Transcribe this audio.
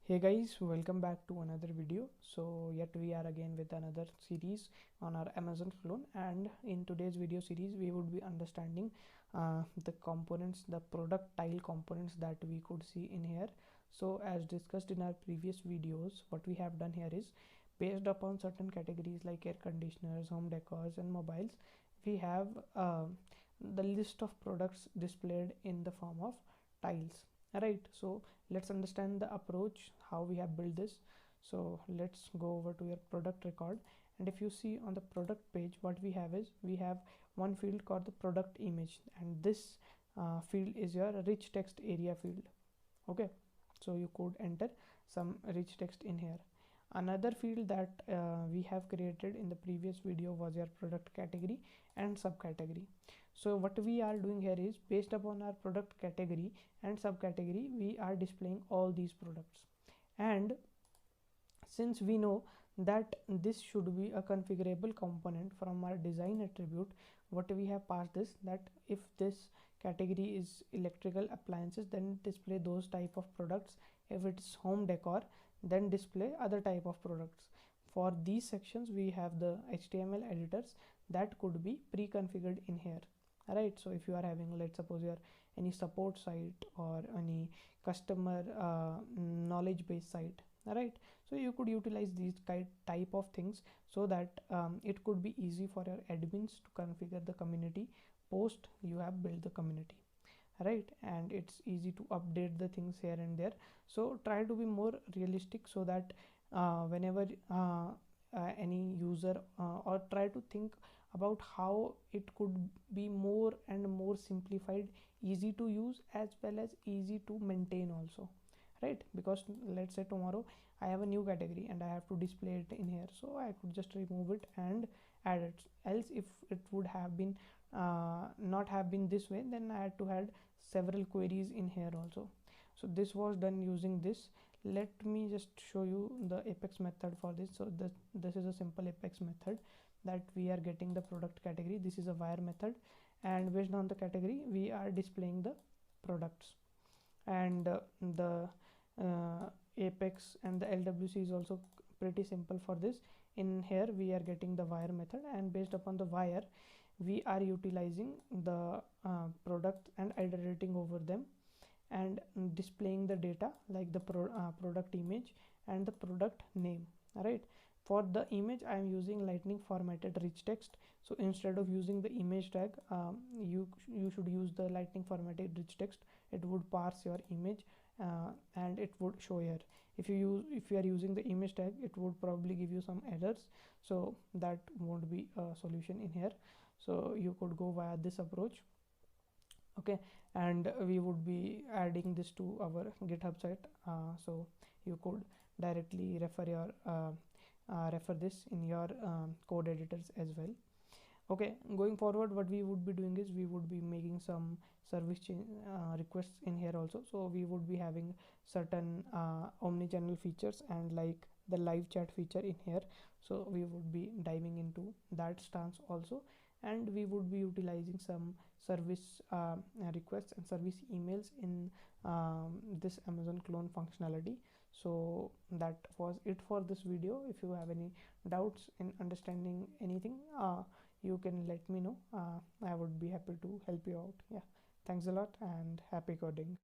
Hey guys, welcome back to another video. So yet we are again with another series on our Amazon clone, and in today's video series we would be understanding the components, the product tile components that we could see in here. So as discussed in our previous videos, what we have done here is based upon certain categories like air conditioners, home decors and mobiles, we have the list of products displayed in the form of tiles, right? So let's understand the approach how we have built this. So let's go over to your product record, and if you see on the product page, what we have is we have one field called the product image, and this field is your rich text area field. Okay, so you could enter some rich text in here. Another field that we have created in the previous video was your product category and subcategory. So what we are doing here is based upon our product category and subcategory, we are displaying all these products. And since we know that this should be a configurable component from our design attribute, what we have passed is that if this category is electrical appliances, then display those type of products. If it's home decor, then display other type of products. For these sections we have the HTML editors that could be pre-configured in here, right? So if you are having, let's suppose, your any support site or any customer knowledge base site, right? So you could utilize these type of things so that it could be easy for your admins to configure the community post you have built the community, right? And it's easy to update the things here and there. So try to be more realistic so that whenever any user or try to think about how it could be more and more simplified, easy to use as well as easy to maintain also, right? Because let's say tomorrow I have a new category and I have to display it in here, so I could just remove it and add it. Else if it would have been not have been this way, then I had to add several queries in here also. So this was done using this. Let me just show you the apex method for this. So this is a simple apex method that we are getting the product category. This is a wire method, and based on the category we are displaying the products. And the apex and the LWC is also pretty simple for this. In here we are getting the wire method, and based upon the wire we are utilizing the product and iterating over them and displaying the data like the product image and the product name, right? For the image I am using lightning formatted rich text. So instead of using the image tag, you should use the lightning formatted rich text. It would parse your image and it would show here. If you are using the image tag, it would probably give you some errors, so that won't be a solution in here. So you could go via this approach. Okay, and we would be adding this to our GitHub site, so you could directly refer this in your code editors as well. Okay, going forward what we would be doing is we would be making some service requests in here also. So we would be having certain omni-channel features and like the live chat feature in here, so we would be diving into that stance also. And we would be utilizing some service requests and service emails in this Amazon clone functionality. So that was it for this video. If you have any doubts in understanding anything, you can let me know. I would be happy to help you out. Yeah, thanks a lot and happy coding.